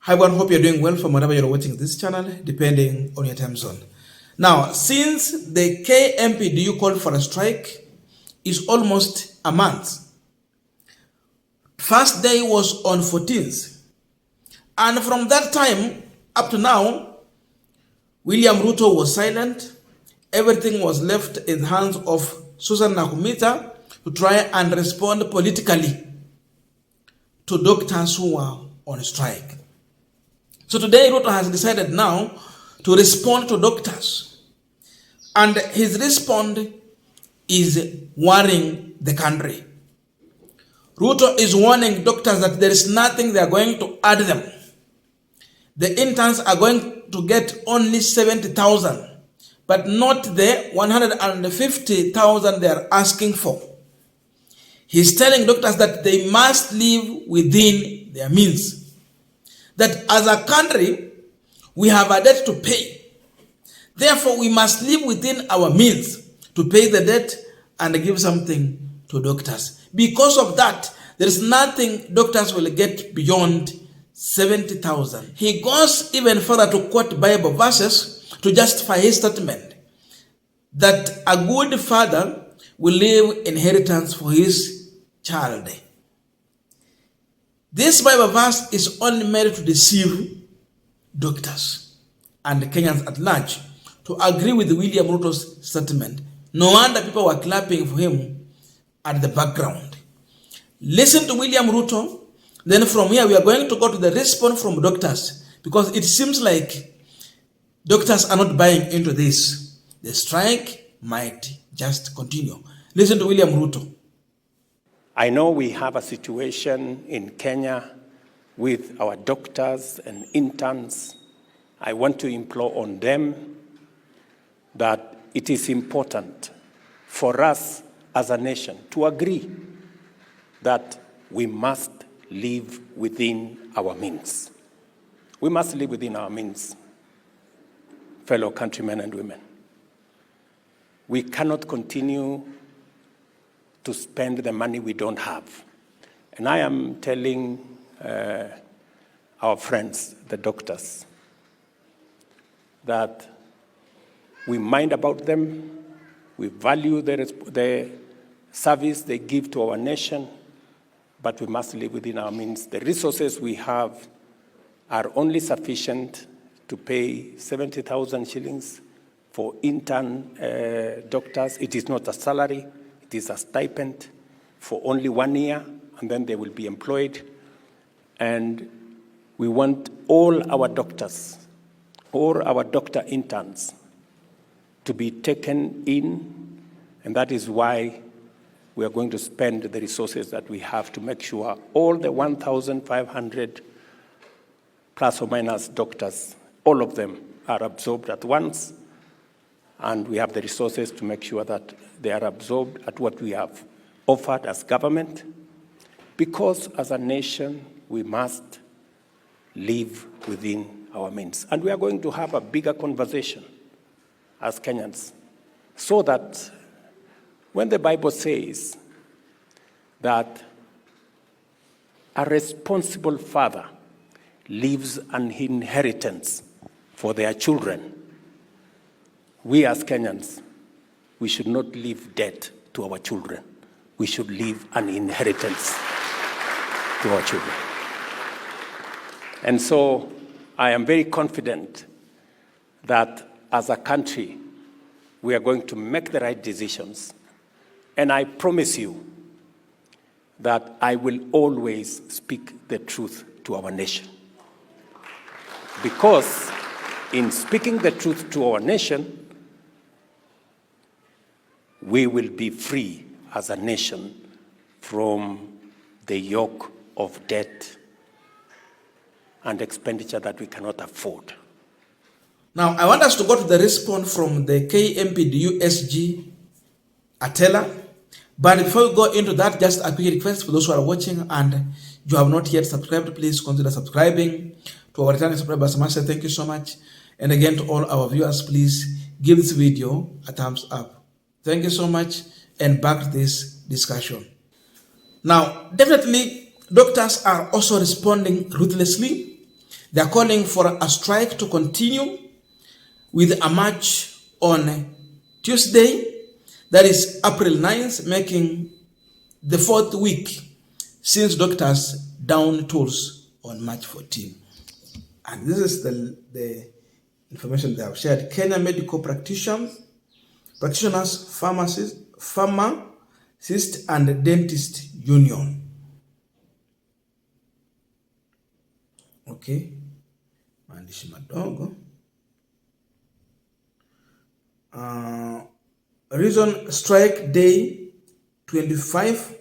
Hi everyone, hope you're doing well from wherever you're watching this channel, depending on your time zone. Now, since the KMPDU called for a strike, is almost a month. First day was on 14th. And from that time up to now, William Ruto was silent. Everything was left in the hands of Susan Nakumita to try and respond politically to doctors who were on strike. So today Ruto has decided now to respond to doctors. And his response is worrying the country. Ruto is warning doctors that there is nothing they are going to add them. The interns are going to get only 70,000, but not the 150,000 they are asking for. He's telling doctors that they must live within their means. That as a country, we have a debt to pay. Therefore, we must live within our means to pay the debt and give something to doctors. Because of that, there is nothing doctors will get beyond 70,000. He goes even further to quote Bible verses to justify his statement that a good father will leave inheritance for his child. This Bible verse is only made to deceive doctors and Kenyans at large to agree with William Ruto's statement. No wonder people were clapping for him at the background. Listen to William Ruto. Then from here, we are going to go to the response from doctors, because it seems like doctors are not buying into this. The strike might just continue. Listen to William Ruto. I know we have a situation in Kenya with our doctors and interns. I want to implore on them that it is important for us as a nation to agree that we must live within our means. We must live within our means, fellow countrymen and women. We cannot continue to spend the money we don't have. And I am telling our friends, the doctors, that we mind about them, we value the service they give to our nation, but we must live within our means. The resources we have are only sufficient to pay 70,000 shillings for intern doctors. It is not a salary. It is a stipend for only 1 year, and then they will be employed. And we want all our doctors, all our doctor interns to be taken in, and that is why we are going to spend the resources that we have to make sure all the 1,500 plus or minus doctors, all of them are absorbed at once, and we have the resources to make sure that they are absorbed at what we have offered as government, because as a nation, we must live within our means. And we are going to have a bigger conversation as Kenyans, so that when the Bible says that a responsible father leaves an inheritance for their children, we as Kenyans, we should not leave debt to our children. We should leave an inheritance to our children. And so I am very confident that as a country, we are going to make the right decisions. And I promise you that I will always speak the truth to our nation. Because in speaking the truth to our nation, we will be free as a nation from the yoke of debt and expenditure that we cannot afford. Now, I want us to go to the response from the KMPDU SG Atela. But before we go into that, just a quick request for those who are watching and you have not yet subscribed, please consider subscribing. To our returning subscribers, I say thank you so much. And again, to all our viewers, please give this video a thumbs up. Thank you so much, and back to this discussion. Now, definitely, doctors are also responding ruthlessly. They are calling for a strike to continue with a march on Tuesday, that is April 9th, making the 4th week since doctors down tools on March 14. And this is the information they have shared. Kenya medical practitioners, pharmacists, and dentist union. Okay, maandishi madogo. Reason strike day 25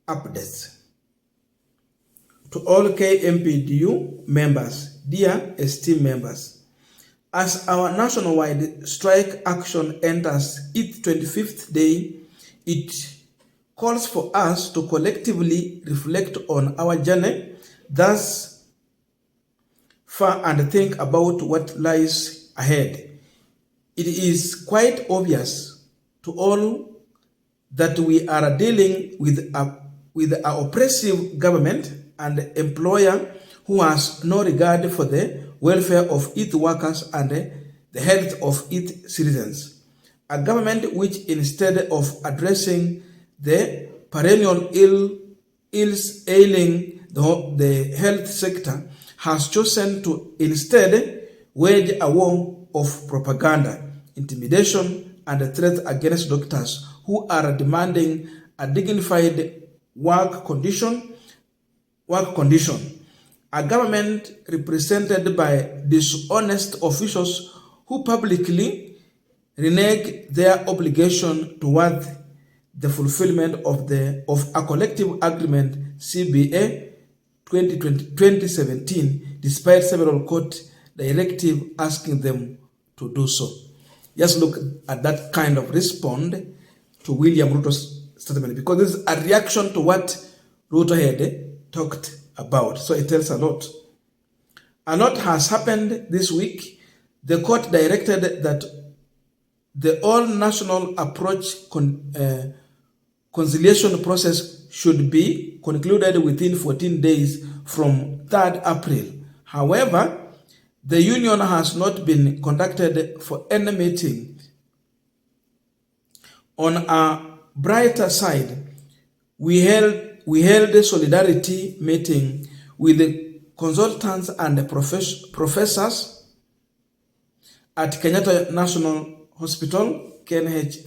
updates. To all KMPDU members, dear esteemed members, as our nationwide strike action enters its 25th day, it calls for us to collectively reflect on our journey thus far and think about what lies ahead. It is quite obvious to all that we are dealing with an oppressive government and employer who has no regard for the welfare of its workers and the health of its citizens. A government which, instead of addressing the perennial ills ailing the health sector, has chosen to instead wage a war of propaganda, intimidation, and threats against doctors who are demanding a dignified work condition. A government represented by dishonest officials who publicly renege their obligation toward the fulfillment of a collective agreement CBA 2017, despite several court directives asking them to do so. Just look at that kind of response to William Ruto's statement, because this is a reaction to what Ruto had talked about. So it tells a lot. A lot has happened this week. The court directed that the all-national approach conciliation process should be concluded within 14 days from 3rd April. However, the union has not been conducted for any meeting. On a brighter side, we held a solidarity meeting with the consultants and professors at Kenyatta National Hospital, KNH,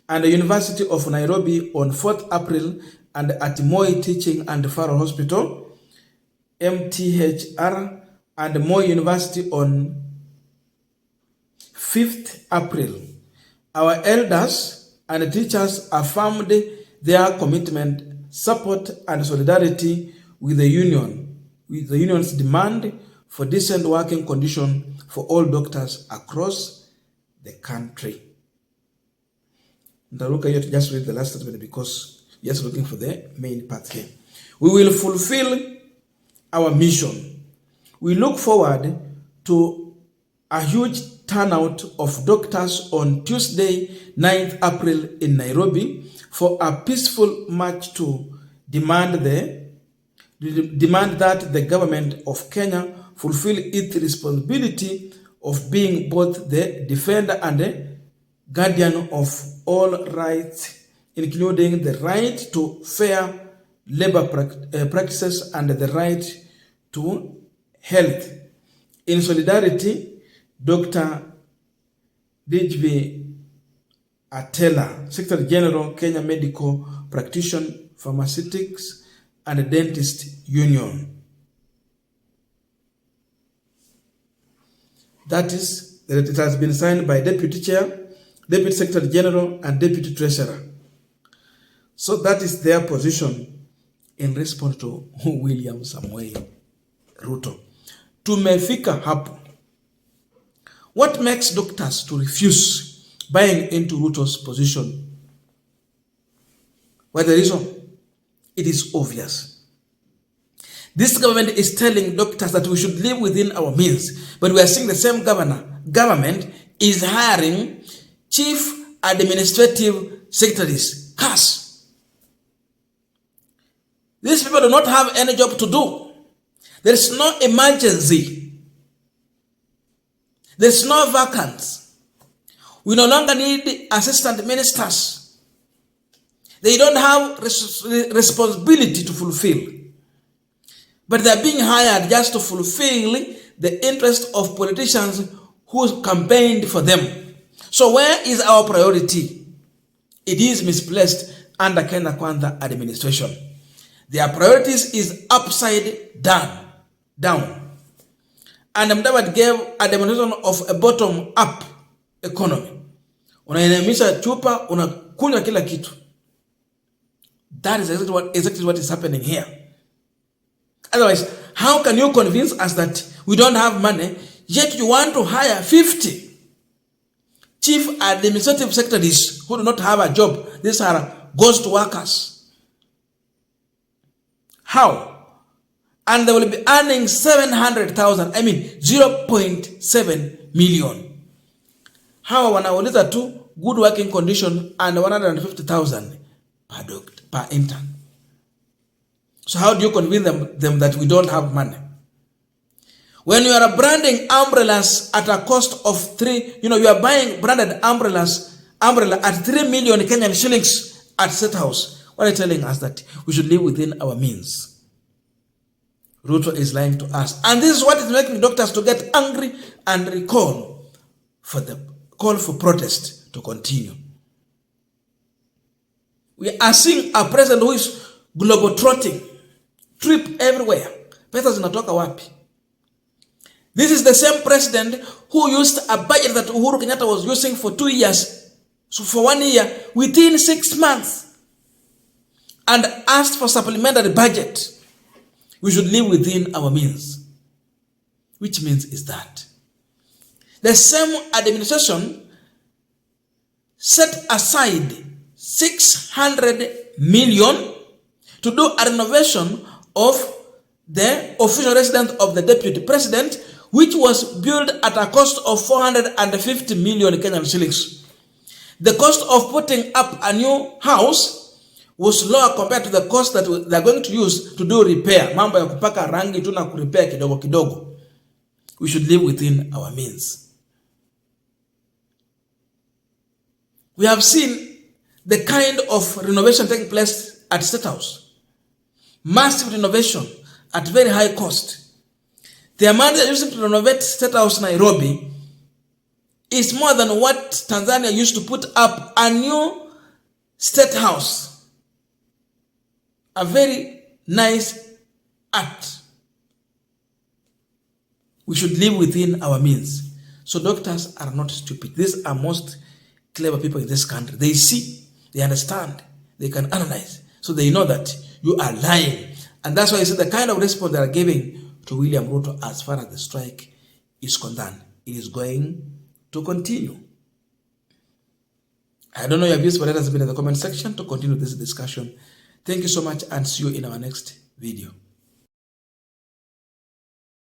and the University of Nairobi on 4th April, and at Moi Teaching and Referral Hospital, MTHR, and Moi University on 5th April. Our elders and teachers affirmed their commitment, support, and solidarity with the union's demand for decent working conditions for all doctors across the country. Just read the last statement because you're just looking for the main part here. We will fulfill our mission. We look forward to a huge turnout of doctors on Tuesday, 9th April in Nairobi for a peaceful march to demand that the government of Kenya fulfill its responsibility of being both the defender and the guardian of all rights, including the right to fair labor practices and the right to health. In solidarity, Dr. DJV Atela, Secretary General, Kenya Medical Practitioner, Pharmaceutics and Dentist Union. That is, it has been signed by Deputy Chair, Deputy Secretary General, and Deputy Treasurer. So that is their position in response to William Samoei Ruto. Tumefika hapo. What makes doctors to refuse buying into Ruto's position? What the reason? It is obvious. This government is telling doctors that we should live within our means, but we are seeing the same government is hiring chief administrative secretaries, CAS. These people do not have any job to do. There is no emergency. There is no vacancy. We no longer need assistant ministers. They don't have responsibility to fulfill. But they're being hired just to fulfill the interest of politicians who campaigned for them. So where is our priority? It is misplaced under Kenya Kwanza administration. Their priorities is upside down. And Mudavadi gave a demonstration of a bottom-up economy. Unainamisha chupa, unakunywa kila kitu. That is exactly what is happening here. Otherwise, how can you convince us that we don't have money, yet you want to hire 50 chief administrative secretaries who do not have a job? These are ghost workers. How? And they will be earning 700,000, 0.7 million. How wanauliza tu good working condition and 150,000 per intern. So how do you convince them that we don't have money? When you are branding umbrellas at a cost of you are buying branded umbrella at 3 million Kenyan shillings at State House. What are you telling us? That we should live within our means? Ruto is lying to us. And this is what is making doctors to get angry and call for protest to continue. We are seeing a president who is globe-trotting, trip everywhere. Pesa zinatoka wapi? This is the same president who used a budget that Uhuru Kenyatta was using for 2 years, so for 1 year, within 6 months, and asked for supplementary budget. We should live within our means. Which means is that the same administration set aside 600 million to do a renovation of the official residence of the deputy president, which was built at a cost of 450 million Kenyan shillings. The cost of putting up a new house was lower compared to the cost that they are going to use to do repair. Mambo ya kupaka rangi tu na kurepair kidogo kidogo. We should live within our means. We have seen the kind of renovation taking place at State House. Massive renovation at very high cost. The amount they are using to renovate State House Nairobi is more than what Tanzania used to put up a new State House. A very nice art. We should live within our means. So doctors are not stupid. These are most clever people in this country. They see, they understand, they can analyze. So they know that you are lying. And that's why you see the kind of response they are giving to William Ruto as far as the strike is concerned. It is going to continue. I don't know your views, but let us be in the comment section to continue this discussion. Thank you so much and see you in our next video.